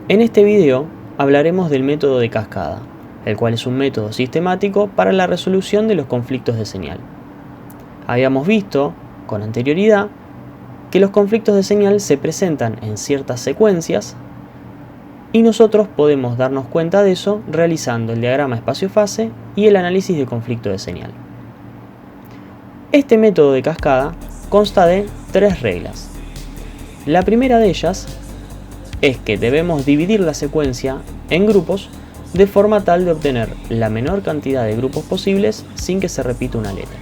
En este video hablaremos del método de cascada, el cual es un método sistemático para la resolución de los conflictos de señal. Habíamos visto con anterioridad que los conflictos de señal se presentan en ciertas secuencias y nosotros podemos darnos cuenta de eso realizando el diagrama espacio-fase y el análisis de conflicto de señal. Este método de cascada consta de 3 reglas. La primera de ellas es que debemos dividir la secuencia en grupos de forma tal de obtener la menor cantidad de grupos posibles sin que se repita una letra.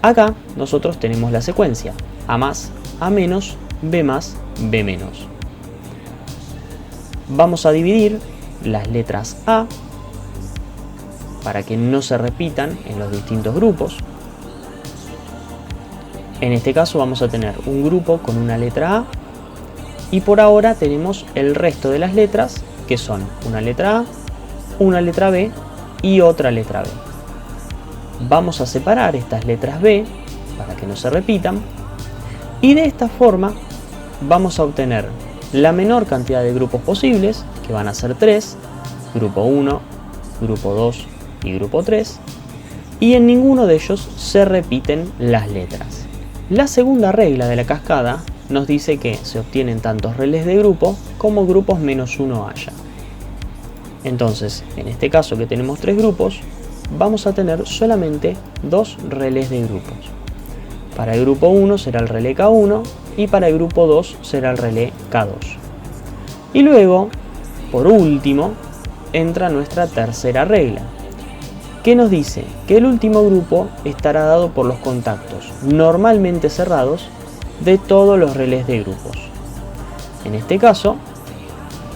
Acá nosotros tenemos la secuencia A más, A menos, B más, B menos. Vamos a dividir las letras A para que no se repitan en los distintos grupos. En este caso vamos a tener un grupo con una letra A y por ahora tenemos el resto de las letras que son una letra A, una letra B y otra letra B. Vamos a separar estas letras B para que no se repitan y de esta forma vamos a obtener la menor cantidad de grupos posibles, que van a ser 3, grupo 1, grupo 2 y grupo 3, y en ninguno de ellos se repiten las letras. La segunda regla de la cascada nos dice que se obtienen tantos relés de grupo como grupos menos 1 haya. Entonces, en este caso que tenemos 3 grupos, vamos a tener solamente 2 relés de grupos. Para el grupo 1 será el relé K1 y para el grupo 2 será el relé K2. Y luego, por último, entra nuestra tercera regla, que nos dice que el último grupo estará dado por los contactos normalmente cerrados de todos los relés de grupos. En este caso,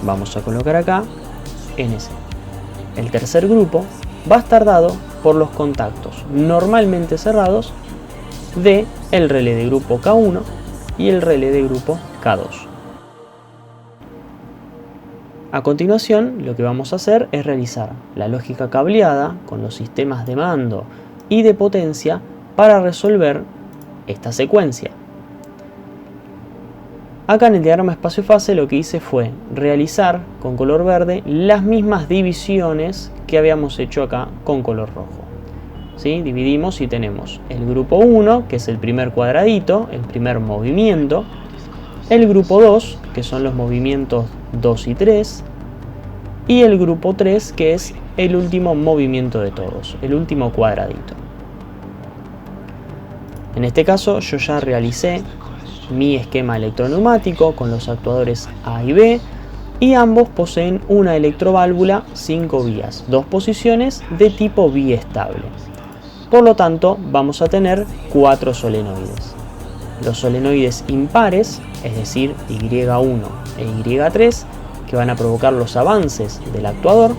vamos a colocar acá NC. El tercer grupo va a estar dado por los contactos normalmente cerrados de el relé de grupo K1 y el relé de grupo K2. A continuación, lo que vamos a hacer es realizar la lógica cableada con los sistemas de mando y de potencia para resolver esta secuencia. Acá en el diagrama espacio-fase lo que hice fue realizar con color verde las mismas divisiones que habíamos hecho acá con color rojo. ¿Sí? Dividimos y tenemos el grupo 1, que es el primer cuadradito, el primer movimiento, el grupo 2, que son los movimientos 2 y 3, y el grupo 3, que es el último movimiento de todos, el último cuadradito. En este caso yo ya realicé mi esquema electroneumático con los actuadores A y B, y ambos poseen una electroválvula 5 vías, 2 posiciones de tipo biestable. Por lo tanto, vamos a tener 4 solenoides. Los solenoides impares, es decir, Y1 e Y3, que van a provocar los avances del actuador,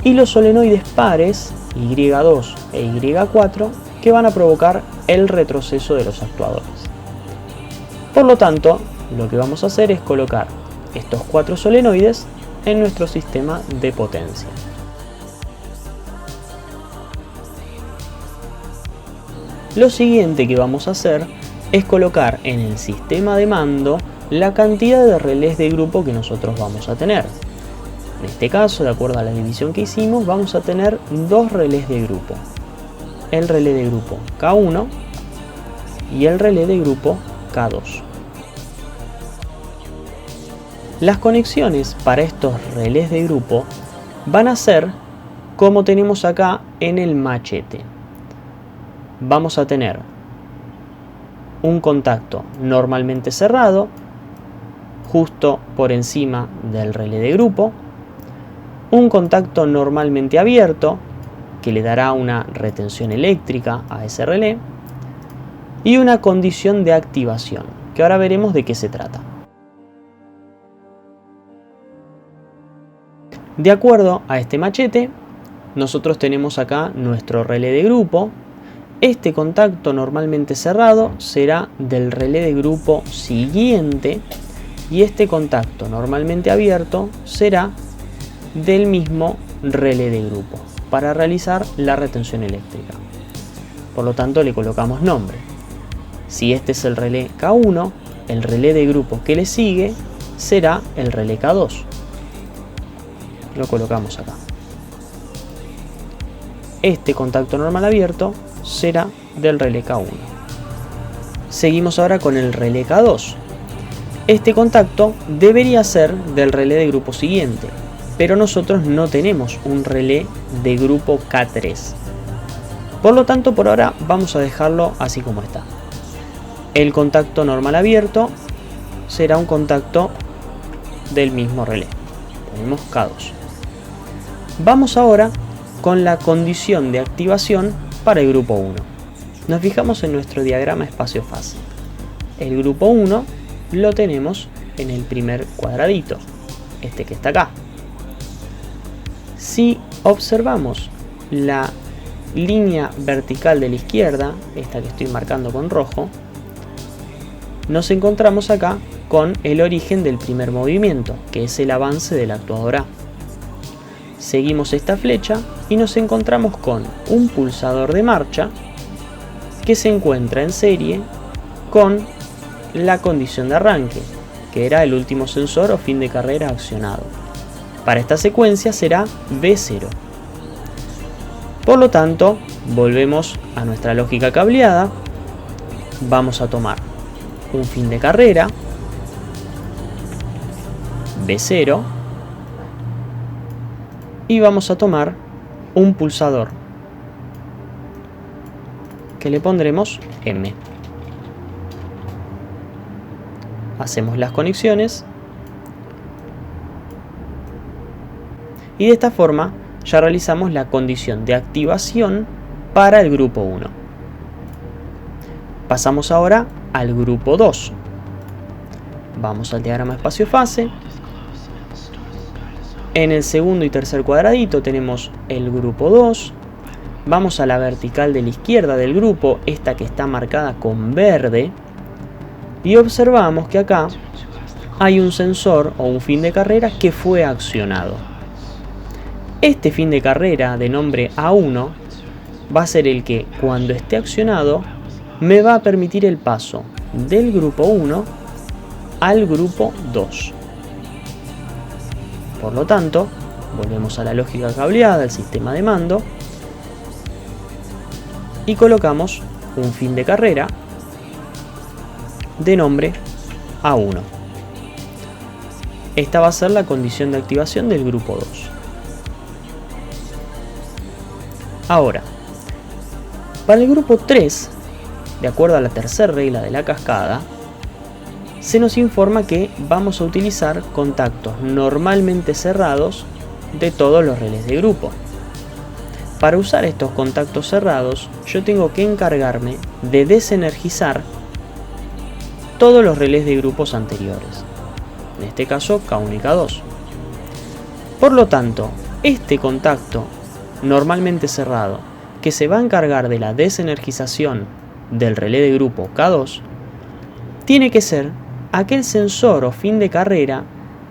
y los solenoides pares, Y2 e Y4, que van a provocar el retroceso de los actuadores. Por lo tanto, lo que vamos a hacer es colocar estos 4 solenoides en nuestro sistema de potencia. Lo siguiente que vamos a hacer es colocar en el sistema de mando la cantidad de relés de grupo que nosotros vamos a tener. En este caso, de acuerdo a la división que hicimos, vamos a tener 2 relés de grupo. El relé de grupo K1 y el relé de grupo K2. Las conexiones para estos relés de grupo van a ser como tenemos acá en el machete. Vamos a tener un contacto normalmente cerrado justo por encima del relé de grupo, un contacto normalmente abierto que le dará una retención eléctrica a ese relé y una condición de activación, que ahora veremos de qué se trata. De acuerdo a este machete, nosotros tenemos acá nuestro relé de grupo. Este contacto normalmente cerrado será del relé de grupo siguiente y este contacto normalmente abierto será del mismo relé de grupo para realizar la retención eléctrica. Por lo tanto, le colocamos nombre. Si este es el relé K1, el relé de grupo que le sigue será el relé K2. Lo colocamos acá. Este contacto normal abierto será del relé K1. Seguimos ahora con el relé K2. Este contacto debería ser del relé de grupo siguiente, pero nosotros no tenemos un relé de grupo K3. Por lo tanto, por ahora vamos a dejarlo así como está. El contacto normal abierto será un contacto del mismo relé. Ponemos K2. Vamos ahora con la condición de activación para el grupo 1. Nos fijamos en nuestro diagrama espacio-fase. El grupo 1 lo tenemos en el primer cuadradito, este que está acá. Si observamos la línea vertical de la izquierda, esta que estoy marcando con rojo, nos encontramos acá con el origen del primer movimiento, que es el avance del actuador A. Seguimos esta flecha y nos encontramos con un pulsador de marcha que se encuentra en serie con la condición de arranque, que era el último sensor o fin de carrera accionado. Para esta secuencia será B0. Por lo tanto, volvemos a nuestra lógica cableada. Vamos a tomar un fin de carrera, B0, y vamos a tomar un pulsador que le pondremos M. Hacemos las conexiones y de esta forma ya realizamos la condición de activación para el grupo 1. Pasamos ahora al grupo 2. Vamos al diagrama espacio-fase. En el segundo y tercer cuadradito tenemos el grupo 2. Vamos a la vertical de la izquierda del grupo, esta que está marcada con verde, y observamos que acá hay un sensor o un fin de carrera que fue accionado. Este fin de carrera de nombre A1 va a ser el que, cuando esté accionado, me va a permitir el paso del grupo 1 al grupo 2. Por lo tanto, volvemos a la lógica cableada del sistema de mando y colocamos un fin de carrera de nombre A1. Esta va a ser la condición de activación del grupo 2. Ahora, para el grupo 3, de acuerdo a la tercera regla de la cascada, se nos informa que vamos a utilizar contactos normalmente cerrados de todos los relés de grupo. Para usar estos contactos cerrados, yo tengo que encargarme de desenergizar todos los relés de grupos anteriores, en este caso K1 y K2. Por lo tanto, este contacto normalmente cerrado, que se va a encargar de la desenergización del relé de grupo K2, tiene que ser aquel sensor o fin de carrera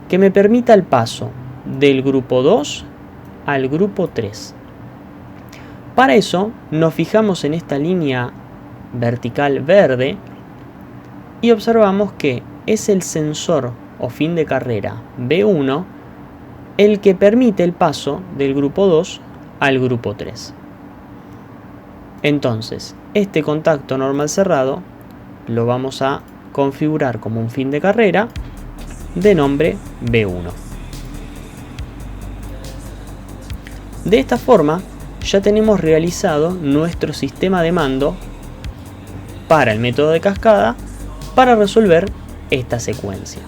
que me permita el paso del grupo 2 al grupo 3. Para eso nos fijamos en esta línea vertical verde y observamos que es el sensor o fin de carrera B1 el que permite el paso del grupo 2 al grupo 3. Entonces, este contacto normal cerrado lo vamos a configurar como un fin de carrera de nombre B1. De esta forma ya tenemos realizado nuestro sistema de mando para el método de cascada para resolver esta secuencia.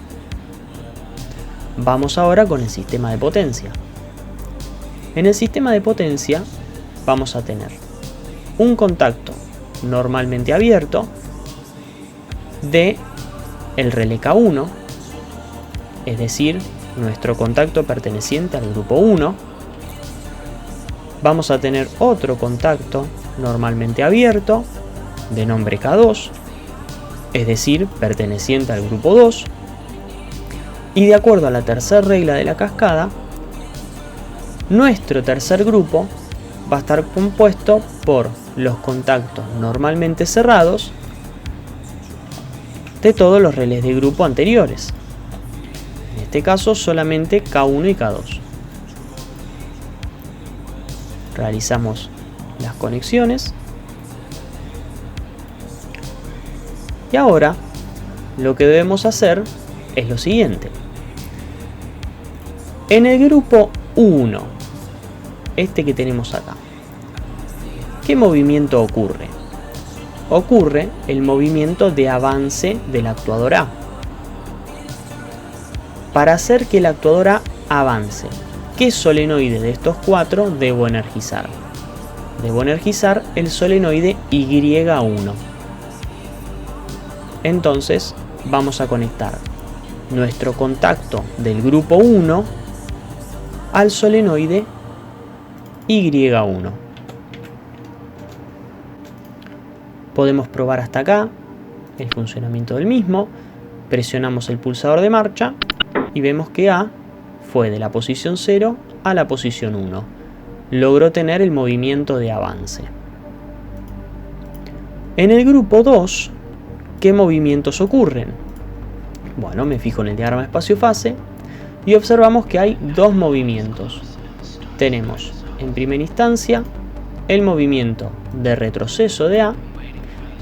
Vamos ahora con el sistema de potencia. En el sistema de potencia vamos a tener un contacto normalmente abierto de el relé K1, es decir, nuestro contacto perteneciente al grupo 1. Vamos a tener otro contacto normalmente abierto de nombre K2, es decir, perteneciente al grupo 2. Y de acuerdo a la tercera regla de la cascada, nuestro tercer grupo va a estar compuesto por los contactos normalmente cerrados de todos los relés de grupo anteriores. En este caso solamente K1 y K2. Realizamos las conexiones. Y ahora lo que debemos hacer es lo siguiente. En el grupo 1, este que tenemos acá, ¿qué movimiento ocurre? Ocurre el movimiento de avance del actuador A. Para hacer que el actuador A avance, ¿qué solenoide de estos 4 debo energizar? Debo energizar el solenoide Y1. Entonces vamos a conectar nuestro contacto del grupo 1 al solenoide Y1. Podemos probar hasta acá el funcionamiento del mismo. Presionamos el pulsador de marcha y vemos que A fue de la posición 0 a la posición 1. Logró tener el movimiento de avance. En el grupo 2, ¿qué movimientos ocurren? Bueno, me fijo en el diagrama espacio-fase y observamos que hay dos movimientos. Tenemos, en primera instancia, el movimiento de retroceso de A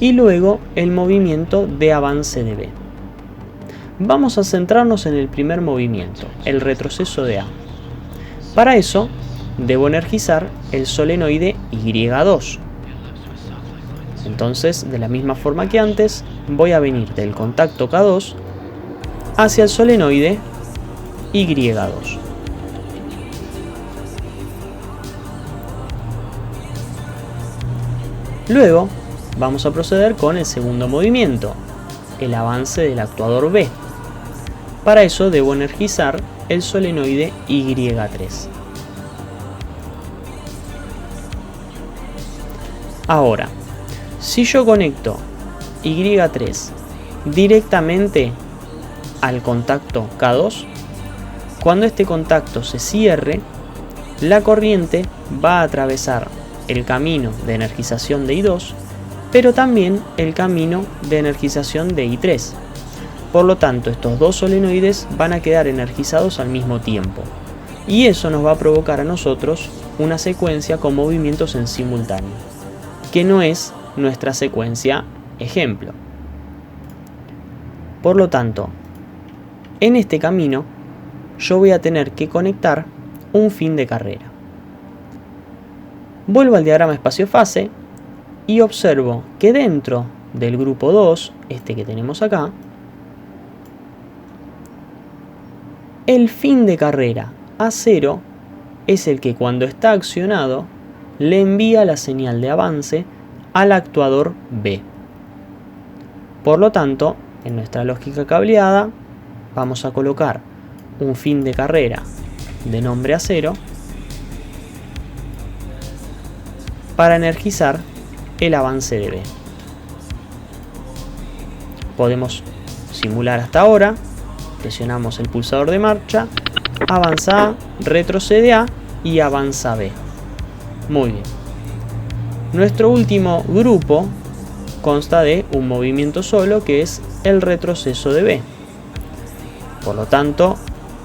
y luego el movimiento de avance de B. Vamos a centrarnos en el primer movimiento, el retroceso de A. Para eso, debo energizar el solenoide Y2. Entonces, de la misma forma que antes, voy a venir del contacto K2 hacia el solenoide Y2. Luego, vamos a proceder con el segundo movimiento, el avance del actuador B. Para eso debo energizar el solenoide Y3. Ahora, si yo conecto Y3 directamente al contacto K2, cuando este contacto se cierre, la corriente va a atravesar el camino de energización de I2, pero también el camino de energización de I3. Por lo tanto, estos dos solenoides van a quedar energizados al mismo tiempo. Y eso nos va a provocar a nosotros una secuencia con movimientos en simultáneo, que no es nuestra secuencia ejemplo. Por lo tanto, en este camino yo voy a tener que conectar un fin de carrera. Vuelvo al diagrama espacio-fase y observo que dentro del grupo 2, este que tenemos acá, el fin de carrera A0 es el que cuando está accionado le envía la señal de avance al actuador B. Por lo tanto, en nuestra lógica cableada vamos a colocar un fin de carrera de nombre A0 para energizar el avance de B. Podemos simular hasta ahora. Presionamos el pulsador de marcha, avanza A, retrocede A y avanza B. Muy bien. Nuestro último grupo consta de un movimiento solo, que es el retroceso de B. Por lo tanto,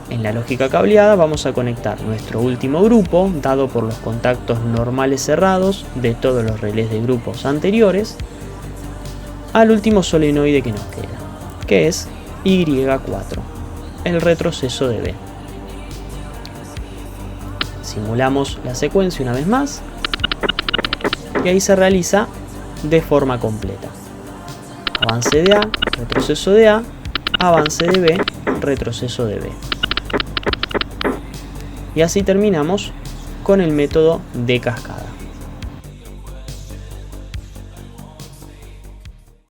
en la lógica cableada vamos a conectar nuestro último grupo, dado por los contactos normales cerrados de todos los relés de grupos anteriores, al último solenoide que nos queda, que es Y4, el retroceso de B. Simulamos la secuencia una vez más y ahí se realiza de forma completa. Avance de A, retroceso de A, avance de B, retroceso de B. Y así terminamos con el método de cascada.